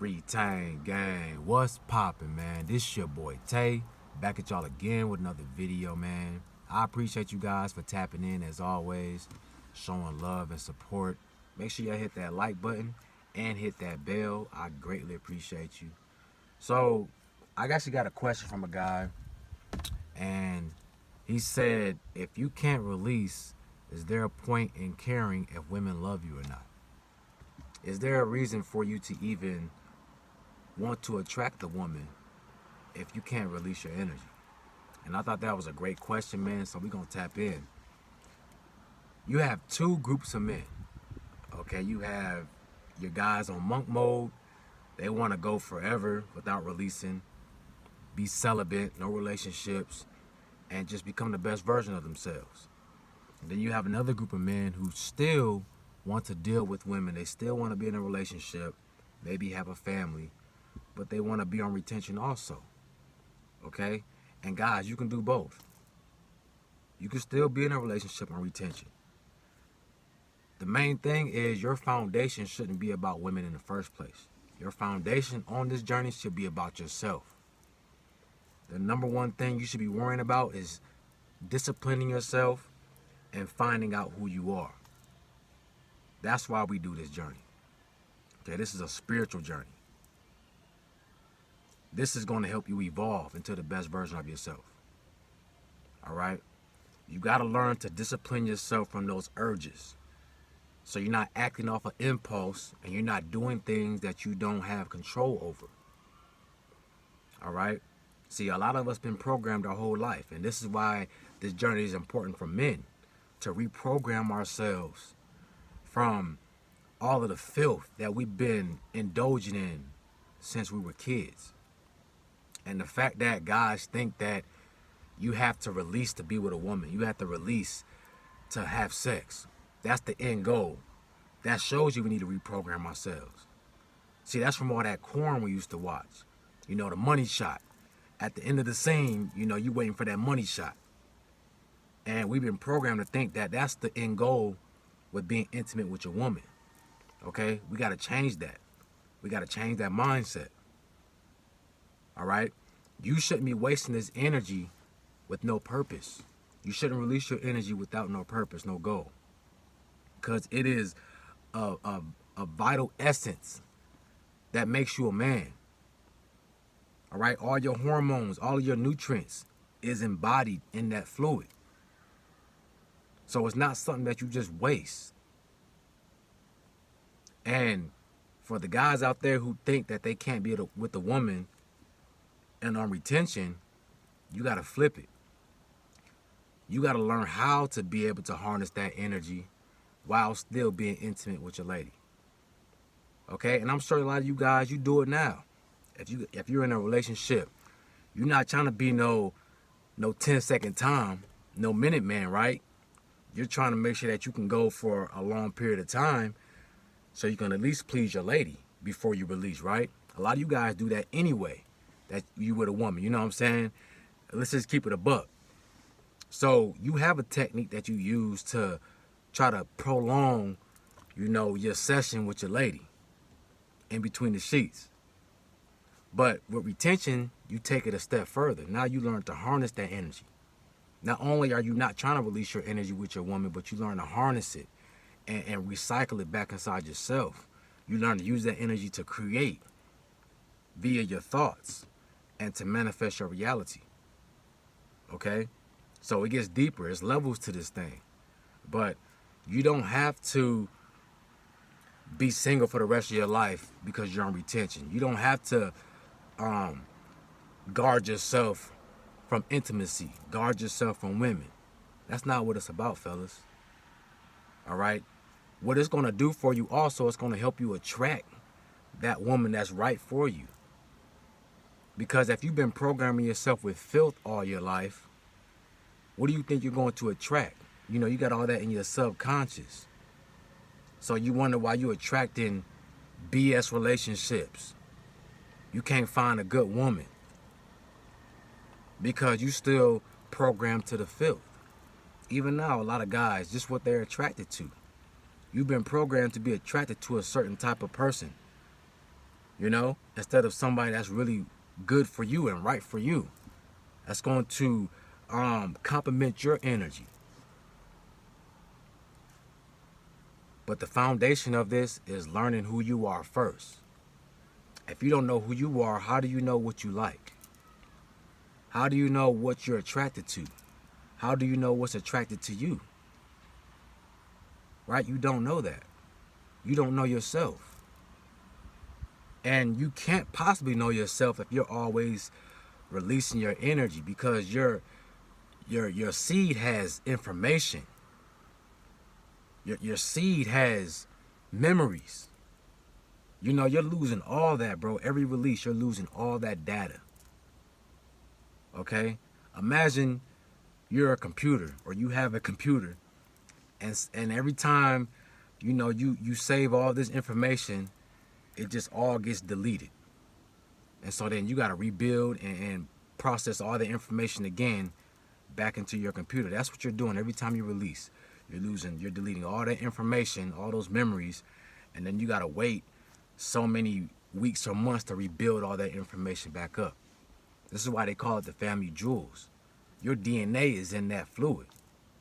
Retain gang, what's poppin', man? This your boy Tay, back at y'all again with another video, man. I appreciate you guys for tapping in as always, showing love and support. Make sure y'all hit that like button and hit that bell. I greatly appreciate you. So, I actually got a question from a guy, and he said, if you can't release, is there a point in caring if women love you or not? Is there a reason for you to even want to attract a woman if you can't release your energy? And I thought that was a great question, man, so we're going to tap in. You have two groups of men, okay? You have your guys on monk mode. They want to go forever without releasing, be celibate, no relationships, and just become the best version of themselves. And then you have another group of men who still want to deal with women. They still want to be in a relationship, maybe have a family, but they want to be on retention also, okay? And guys, you can do both. You can still be in a relationship on retention. The main thing is your foundation shouldn't be about women in the first place. Your foundation on this journey should be about yourself. The number one thing you should be worrying about is disciplining yourself and finding out who you are. That's why we do this journey. Okay, this is a spiritual journey. This is going to help you evolve into the best version of yourself. All right? You got to learn to discipline yourself from those urges. So you're not acting off an impulse and you're not doing things that you don't have control over. All right? See, a lot of us been programmed our whole life, and this is why this journey is important for men, to reprogram ourselves from all of the filth that we've been indulging in since we were kids. And the fact that guys think that you have to release to be with a woman, you have to release to have sex, that's the end goal. That shows you we need to reprogram ourselves. See, that's from all that corn we used to watch. You know, the money shot. At the end of the scene, you know, you waiting for that money shot. And we've been programmed to think that that's the end goal with being intimate with your woman. Okay? We got to change that. We got to change that mindset. All right? You shouldn't be wasting this energy with no purpose. You shouldn't release your energy without no purpose, no goal. Because it is a vital essence that makes you a man. All right? All your hormones, all of your nutrients is embodied in that fluid. So it's not something that you just waste. And for the guys out there who think that they can't be with a woman and on retention, you got to flip it. You got to learn how to be able to harness that energy while still being intimate with your lady. Okay? And I'm sure a lot of you guys, you do it now. If you're in a relationship, you're not trying to be no 10-second time, no minute man, right? You're trying to make sure that you can go for a long period of time so you can at least please your lady before you release, right? A lot of you guys do that anyway, that you with a woman, you know what I'm saying? Let's just keep it a buck. So you have a technique that you use to try to prolong, you know, your session with your lady in between the sheets. But with retention, you take it a step further. Now you learn to harness that energy. Not only are you not trying to release your energy with your woman, but you learn to harness it and recycle it back inside yourself. You learn to use that energy to create via your thoughts and to manifest your reality. Okay? So it gets deeper. There's levels to this thing. But you don't have to be single for the rest of your life because you're on retention. You don't have to guard yourself from intimacy, guard yourself from women. That's not what it's about, fellas. All right? What it's going to do for you also, it's going to help you attract that woman that's right for you. Because if you've been programming yourself with filth all your life, what do you think you're going to attract? You know, you got all that in your subconscious. So you wonder why you're attracting BS relationships. You can't find a good woman because you still programmed to the filth. Even now, a lot of guys, just what they're attracted to. You've been programmed to be attracted to a certain type of person. you know, instead of somebody that's really good for you and right for you. That's going to complement your energy. But the foundation of this is learning who you are first. If you don't know who you are, how do you know what you like? How do you know what you're attracted to? How do you know what's attracted to you? Right? You don't know that. You don't know yourself. And you can't possibly know yourself if you're always releasing your energy, because your seed has information. Your seed has memories. You know, you're losing all that, bro. Every release, you're losing all that data. Okay? Imagine you're a computer, or you have a computer, and every time, you know, you save all this information, it just all gets deleted. And so then you got to rebuild and process all the information again back into your computer. That's what you're doing every time you release. You're deleting all that information, all those memories, and then you got to wait so many weeks or months to rebuild all that information back up. This is why they call it the family jewels. Your DNA is in that fluid.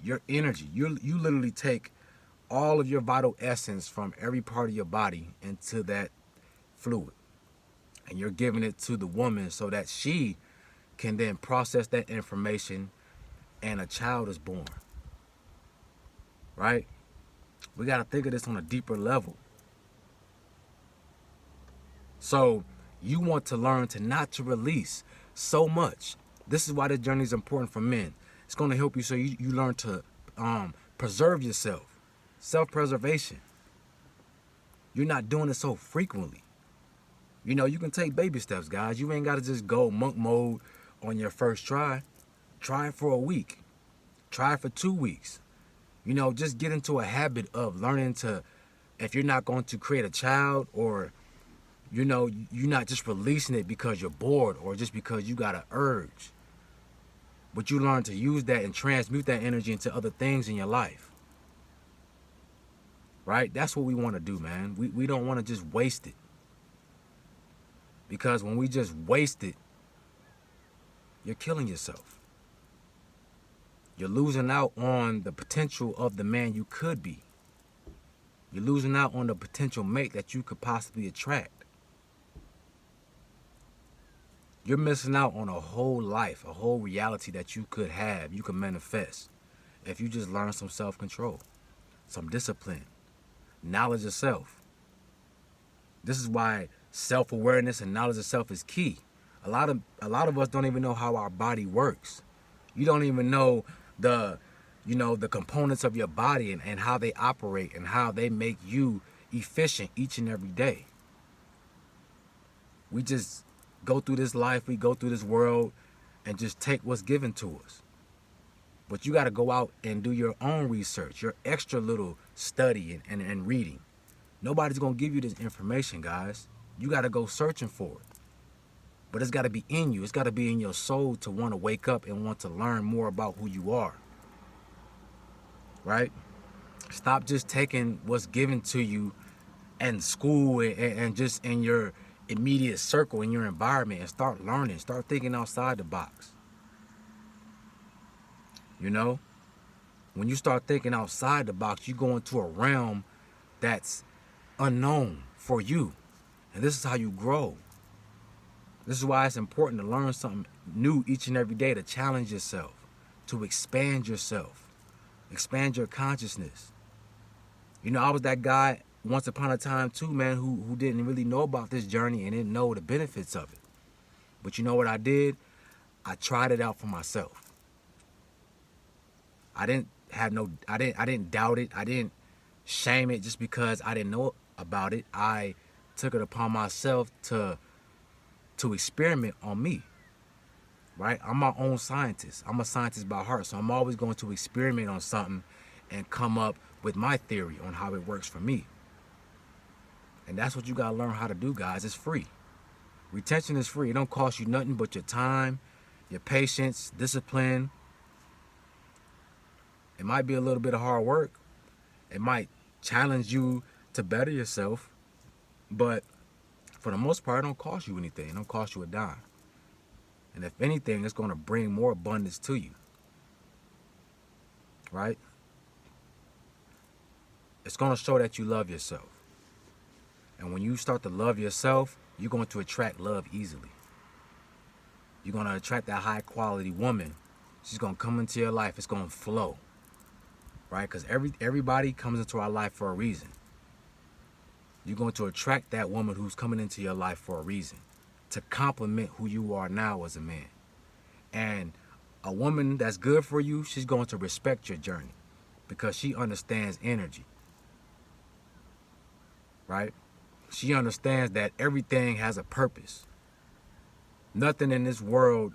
Your energy, you literally take all of your vital essence from every part of your body into that fluid. And you're giving it to the woman so that she can then process that information and a child is born. Right? We got to think of this on a deeper level. So you want to learn to not to release so much. This is why this journey is important for men. It's going to help you so you learn to preserve yourself. Self-preservation. You're not doing it so frequently. You know, you can take baby steps, guys. You ain't got to just go monk mode on your first try. Try it for a week. Try it for 2 weeks. You know, just get into a habit of learning to, if you're not going to create a child, or, you know, you're not just releasing it because you're bored or just because you got an urge, but you learn to use that and transmute that energy into other things in your life. Right? That's what we want to do, man. We don't want to just waste it. Because when we just waste it, you're killing yourself. You're losing out on the potential of the man you could be. You're losing out on the potential mate that you could possibly attract. You're missing out on a whole life, a whole reality that you could have, you could manifest, if you just learn some self-control, some discipline, knowledge of self. This is why self-awareness and knowledge of self is key. A lot of us don't even know how our body works. You don't even know the components of your body and how they operate and how they make you efficient each and every day. We just go through this life, we go through this world and just take what's given to us. But you got to go out and do your own research, your extra little study and reading. Nobody's going to give you this information, guys. You got to go searching for it. But it's got to be in you. It's got to be in your soul to want to wake up and want to learn more about who you are. Right? Stop just taking what's given to you in school and just in your immediate circle, in your environment, and start learning. Start thinking outside the box. You know? When you start thinking outside the box, you go into a realm that's unknown for you. And this is how you grow. This is why it's important to learn something new each and every day, to challenge yourself, to expand yourself, expand your consciousness. You know, I was that guy once upon a time too, man, who didn't really know about this journey and didn't know the benefits of it. But you know what I did? I tried it out for myself. I didn't doubt it. I didn't shame it just because I didn't know about it. I took it upon myself to experiment on me, right? I'm my own scientist. I'm a scientist by heart, so I'm always going to experiment on something and come up with my theory on how it works for me. And that's what you got to learn how to do, guys. It's free. Retention is free. It don't cost you nothing but your time, your patience, discipline. It might be a little bit of hard work. It might challenge you to better yourself, but for the most part, it don't cost you anything. It don't cost you a dime. And if anything, it's going to bring more abundance to you. Right? It's going to show that you love yourself. And when you start to love yourself, you're going to attract love easily. You're going to attract that high quality woman. She's going to come into your life. It's going to flow. Right? Because everybody comes into our life for a reason. You're going to attract that woman who's coming into your life for a reason, to complement who you are now as a man. And a woman that's good for you, she's going to respect your journey because she understands energy. Right? She understands that everything has a purpose. Nothing in this world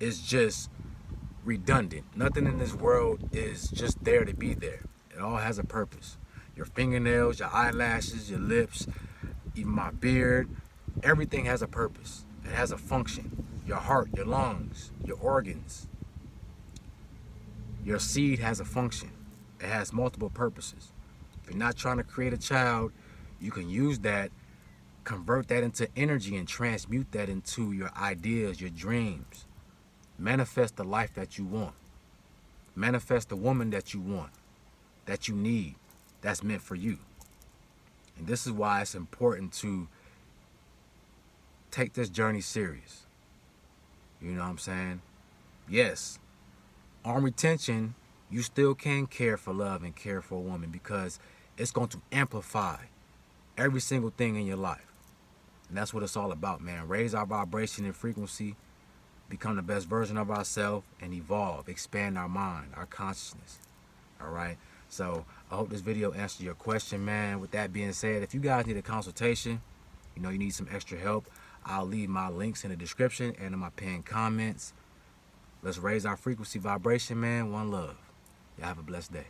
is just redundant. Nothing in this world is just there to be there. It all has a purpose. Your fingernails, your eyelashes, your lips, even my beard, everything has a purpose. It has a function. Your heart, your lungs, your organs. Your seed has a function. It has multiple purposes. If you're not trying to create a child, you can use that, convert that into energy and transmute that into your ideas, your dreams. Manifest the life that you want. Manifest the woman that you want, that you need, that's meant for you. And this is why it's important to take this journey serious. You know what I'm saying? Yes, on retention, you still can care for love and care for a woman because it's going to amplify every single thing in your life. And that's what it's all about, man. Raise our vibration and frequency, become the best version of ourselves, and evolve, expand our mind, our consciousness. All right? So I hope this video answered your question, man. With that being said, if you guys need a consultation, you need some extra help, I'll leave my links in the description and in my pinned comments. Let's raise our frequency vibration, man. One love. Y'all have a blessed day.